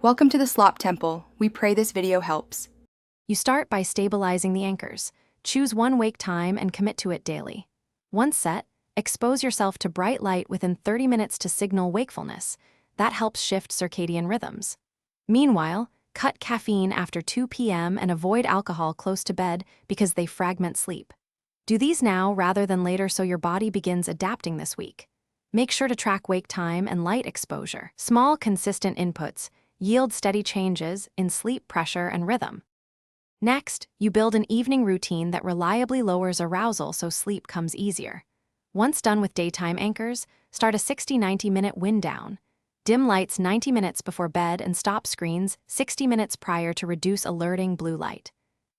Welcome to the Slop Temple. We pray this video helps. You start by stabilizing the anchors. Choose one wake time and commit to it daily. Once set, expose yourself to bright light within 30 minutes to signal wakefulness. That helps shift circadian rhythms. Meanwhile, cut caffeine after 2 p.m. and avoid alcohol close to bed because they fragment sleep. Do these now rather than later so your body begins adapting this week. Make sure to track wake time and light exposure. Small, consistent inputs yield steady changes in sleep pressure and rhythm. Next, you build an evening routine that reliably lowers arousal so sleep comes easier. Once done with daytime anchors, start a 60-90-minute wind down. Dim lights 90 minutes before bed and stop screens 60 minutes prior to reduce alerting blue light.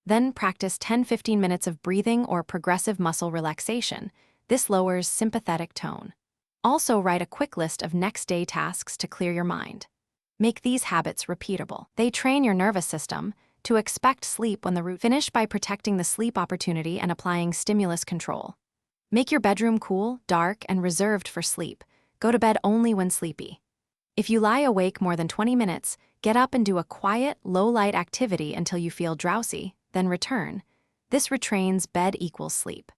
Then practice 10-15 minutes of breathing or progressive muscle relaxation. This lowers sympathetic tone. Also write a quick list of next day tasks to clear your mind. Make these habits repeatable. They train your nervous system to expect sleep when the routine. Finish by protecting the sleep opportunity and applying stimulus control. Make your bedroom cool, dark, and reserved for sleep. Go to bed only when sleepy. If you lie awake more than 20 minutes, get up and do a quiet, low-light activity until you feel drowsy, then return. This retrains bed equals sleep.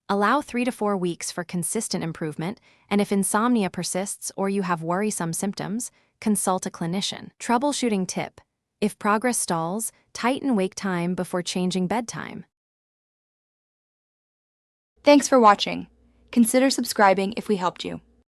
Allow 3 to 4 weeks for consistent improvement, and if insomnia persists or you have worrisome symptoms, consult a clinician. Troubleshooting tip: if progress stalls, tighten wake time before changing bedtime. Thanks for watching. Consider subscribing if we helped you.